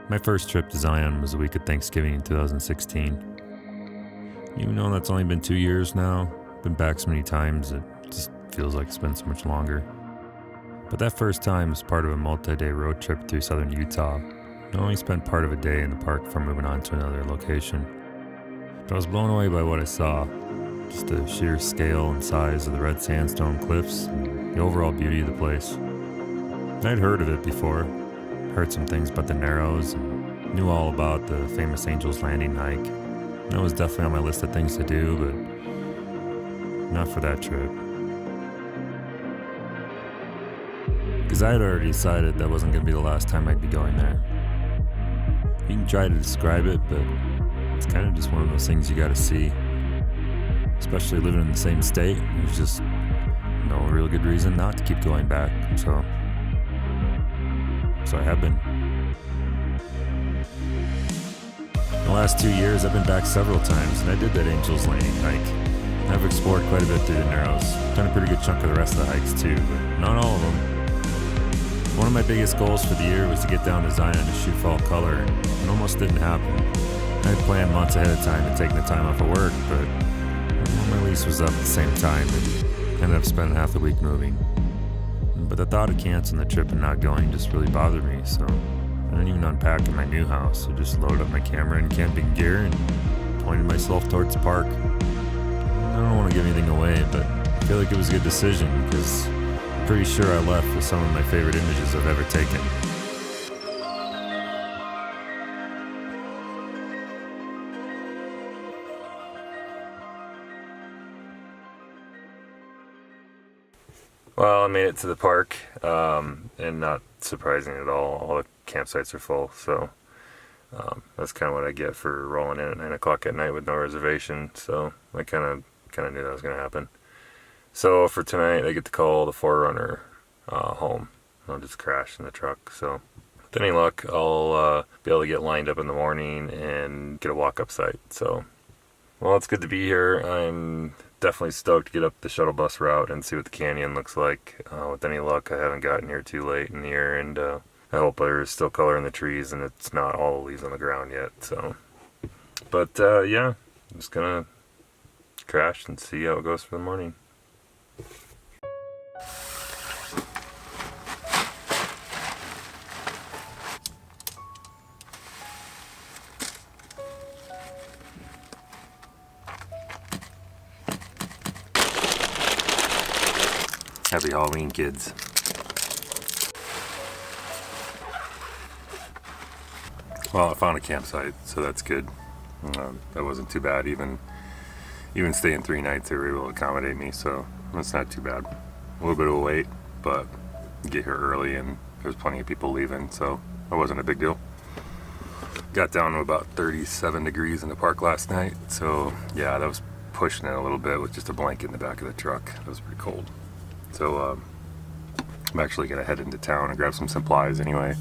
My first trip to Zion was the week of Thanksgiving in 2016. Even though that's only been 2 years now, I've been back so many times it just feels like it's been so much longer. But that first time was part of a multi-day road trip through southern Utah. I only spent part of a day in the park before moving on to another location. But I was blown away by what I saw. Just the sheer scale and size of the red sandstone cliffs and the overall beauty of the place. I'd heard of it before, heard some things about the Narrows, and knew all about the famous Angel's Landing hike. And that was definitely on my list of things to do, but not for that trip. Because I had already decided that wasn't going to be the last time I'd be going there. You can try to describe it, but it's kind of just one of those things you got to see. Especially living in the same state, there's just no real good reason not to keep going back, so I have been. In the last 2 years, I've been back several times, and I did that Angel's Landing hike. I've explored quite a bit through the Narrows, done a pretty good chunk of the rest of the hikes too, but not all of them. One of my biggest goals for the year was to get down to Zion to shoot fall color, and it almost didn't happen. I had planned months ahead of time and taken the time off of work, but my lease was up at the same time and ended up spending half the week moving. But the thought of canceling the trip and not going just really bothered me, so I didn't even unpack in my new house. I just loaded up my camera and camping gear and pointed myself towards the park. I don't want to give anything away, but I feel like it was a good decision because I'm pretty sure I left with some of my favorite images I've ever taken. Well, I made it to the park, and not surprising at all the campsites are full, so that's kind of what I get for rolling in at 9 o'clock at night with no reservation, so I kind of knew that was going to happen. So for tonight, I get to call the Forerunner home. I'll just crash in the truck, so with any luck, I'll be able to get lined up in the morning and get a walk-up site, so. Well, it's good to be here. I'm definitely stoked to get up the shuttle bus route and see what the canyon looks like. With any luck, I haven't gotten here too late in the year, and I hope there's still color in the trees and it's not all the leaves on the ground yet. So, but yeah, I'm just gonna crash and see how it goes for the morning. Happy Halloween, kids. Well, I found a campsite, so that's good. That wasn't too bad. Even staying 3 nights, they were able to accommodate me, so that's not too bad. A little bit of a wait, but get here early, and there's plenty of people leaving, so that wasn't a big deal. Got down to about 37 degrees in the park last night, so yeah, that was pushing it a little bit with just a blanket in the back of the truck. It was pretty cold. So I'm actually going to head into town and grab some supplies anyway.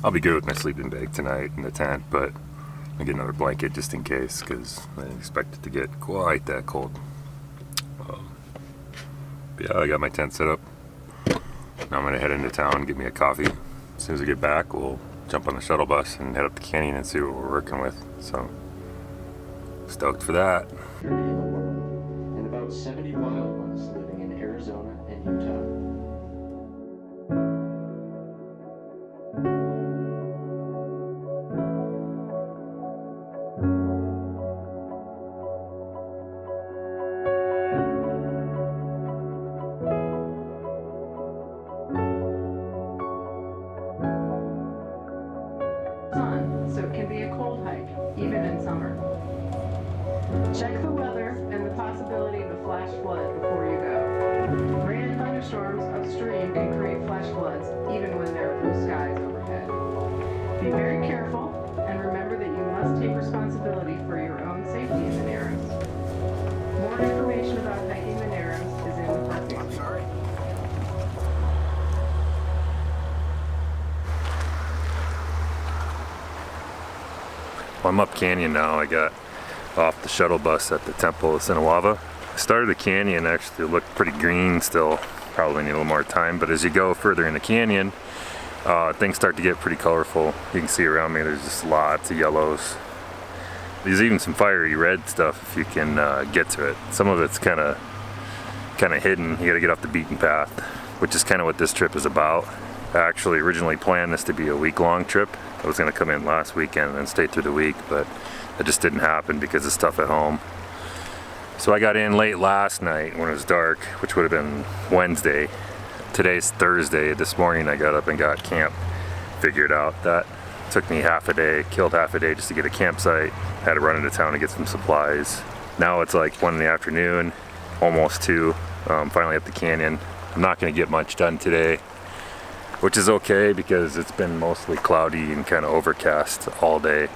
I'll be good with my sleeping bag tonight in the tent, but I'll get another blanket just in case because I didn't expect it to get quite that cold. Yeah, I got my tent set up. Now I'm going to head into town and get me a coffee. As soon as I get back, we'll jump on the shuttle bus and head up the canyon and see what we're working with. So, stoked for that. And about 70 wild ones living in Arizona and Utah. So it can be a cold hike, even in summer. Check the weather and the possibility of a flash flood before you go. Rain and thunderstorms upstream can create flash floods even when there are blue skies overhead. Be very careful and remember that you must take responsibility for your own safety in the Narrows. More information about hiking the Narrows is in the park manual. Well, I'm up canyon now. I got off the shuttle bus at the Temple of Sinawava. I started the canyon, actually looked pretty green still, probably need a little more time, but as you go further in the canyon, things start to get pretty colorful. You can see around me there's just lots of yellows. There's even some fiery red stuff if you can get to it. Some of it's kind of hidden. You got to get off the beaten path, which is kind of what this trip is about. I actually originally planned this to be a week-long trip. I was going to come in last weekend and then stay through the week, but that just didn't happen because of stuff at home. So I got in late last night when it was dark, which would have been Wednesday. Today's Thursday. This morning I got up and got camp figured out. That took me half a day, killed half a day just to get a campsite. Had to run into town to get some supplies. Now it's like 1 in the afternoon, almost 2. Finally up the canyon. I'm not going to get much done today, which is okay because it's been mostly cloudy and kind of overcast all day,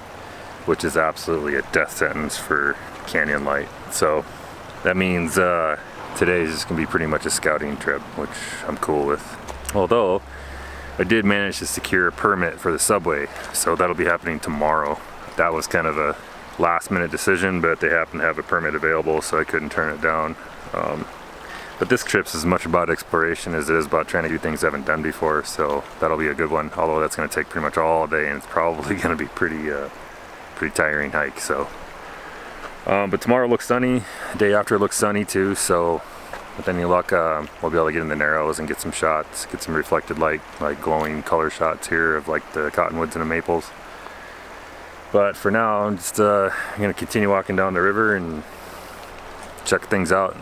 which is absolutely a death sentence for canyon light. So that means today is just going to be pretty much a scouting trip, which I'm cool with. Although I did manage to secure a permit for the subway, so that'll be happening tomorrow. That was kind of a last minute decision, but they happen to have a permit available, so I couldn't turn it down. But this trip's as much about exploration as it is about trying to do things I haven't done before, so that'll be a good one. Although that's going to take pretty much all day, and it's probably going to be pretty tiring hike. So, but tomorrow looks sunny. The day after looks sunny too. So, with any luck, we'll be able to get in the narrows and get some shots, get some reflected light, like glowing color shots here of like the cottonwoods and the maples. But for now, I'm just going to continue walking down the river and check things out.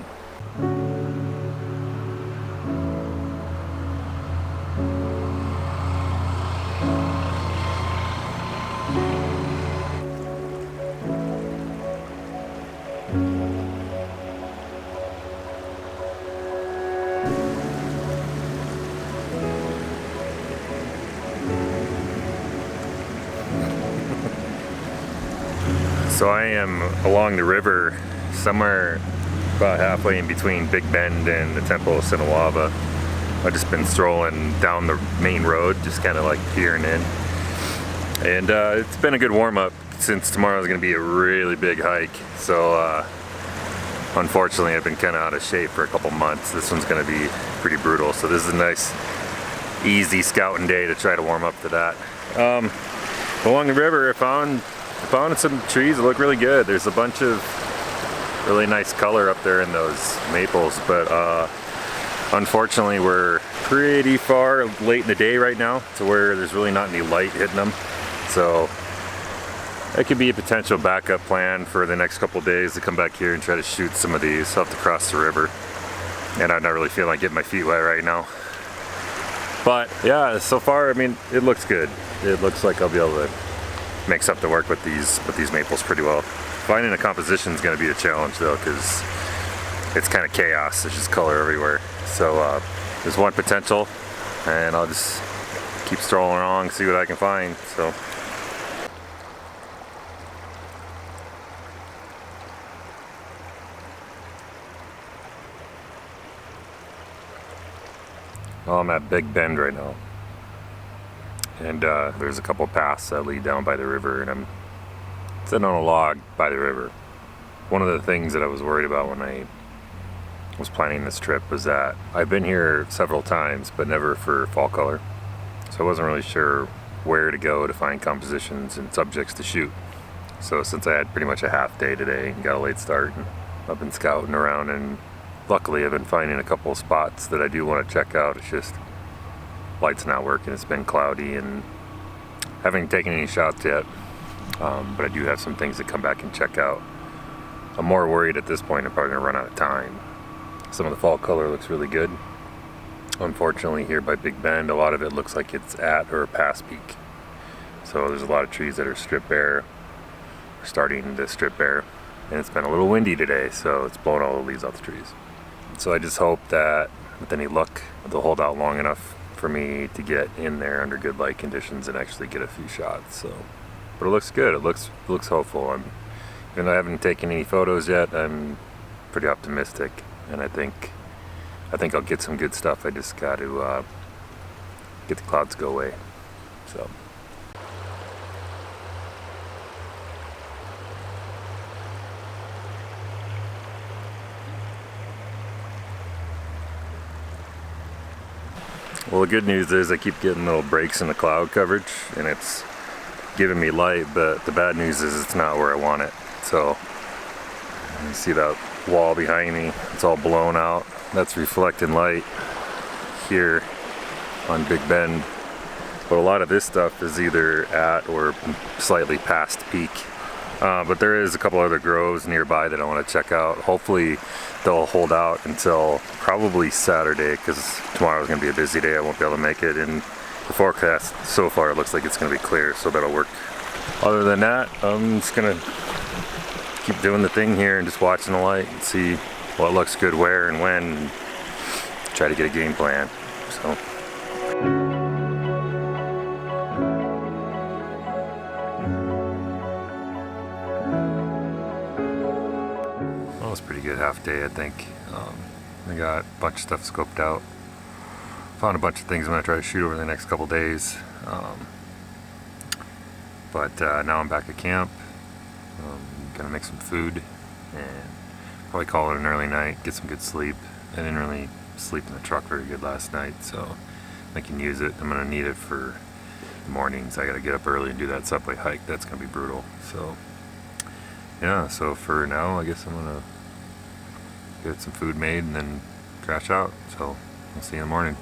So I am along the river, somewhere about halfway in between Big Bend and the Temple of Sinawava. I've just been strolling down the main road, just kind of like peering in. And it's been a good warm-up since tomorrow is going to be a really big hike. So unfortunately I've been kind of out of shape for a couple months. This one's going to be pretty brutal. So this is a nice, easy scouting day to try to warm up to that. Along the river I found some trees that look really good. There's a bunch of really nice color up there in those maples, but unfortunately we're pretty far late in the day right now to where there's really not any light hitting them. So that could be a potential backup plan for the next couple days to come back here and try to shoot some of these. I'll have to cross the river, and I'm not really feeling like getting my feet wet right now. But yeah, so far, I mean, it looks good. It looks like I'll be able to make something work with these maples pretty well. Finding a composition is going to be a challenge though, because it's kind of chaos. There's just color everywhere. So there's one potential, and I'll just keep strolling along, see what I can find. So. Well, I'm at Big Bend right now. And there's a couple paths that lead down by the river, and I'm sitting on a log by the river. One of the things that I was worried about when I was planning this trip was that I've been here several times, but never for fall color. So I wasn't really sure where to go to find compositions and subjects to shoot. So since I had pretty much a half day today and got a late start, I've been scouting around, and luckily I've been finding a couple of spots that I do want to check out. It's just light's not working. It's been cloudy and haven't taken any shots yet, but I do have some things to come back and check out. I'm more worried at this point I'm probably going to run out of time. Some of the fall color looks really good. Unfortunately here by Big Bend, a lot of it looks like it's at or past peak. So there's a lot of trees that are strip bare, starting to strip bare, and it's been a little windy today, so it's blowing all the leaves off the trees. So I just hope that with any luck they'll hold out long enough for me to get in there under good light conditions and actually get a few shots. So, but it looks good. It looks hopeful. Even though I haven't taken any photos yet, I'm pretty optimistic, and I think I'll get some good stuff. I just got to get the clouds to go away. So. Well, the good news is I keep getting little breaks in the cloud coverage, and it's giving me light, but the bad news is it's not where I want it. So you see that wall behind me, it's all blown out. That's reflecting light here on Big Bend. But a lot of this stuff is either at or slightly past peak. But there is a couple other groves nearby that I want to check out. Hopefully they'll hold out until probably Saturday, because tomorrow is going to be a busy day. I won't be able to make it. And the forecast so far, it looks like it's going to be clear, so that'll work. Other than that, I'm just going to keep doing the thing here and just watching the light and see what looks good where and when, and try to get a game plan. So. Well, it was a pretty good half day, I think. I got a bunch of stuff scoped out. Found a bunch of things I'm going to try to shoot over the next couple days. But now I'm back at camp. Gonna make some food and probably call it an early night, get some good sleep. I didn't really sleep in the truck very good last night, so I can use it. I'm gonna need it for the mornings. I gotta get up early and do that subway hike. That's gonna be brutal. So yeah, so for now I guess I'm gonna get some food made and then crash out. So I'll see you in the morning.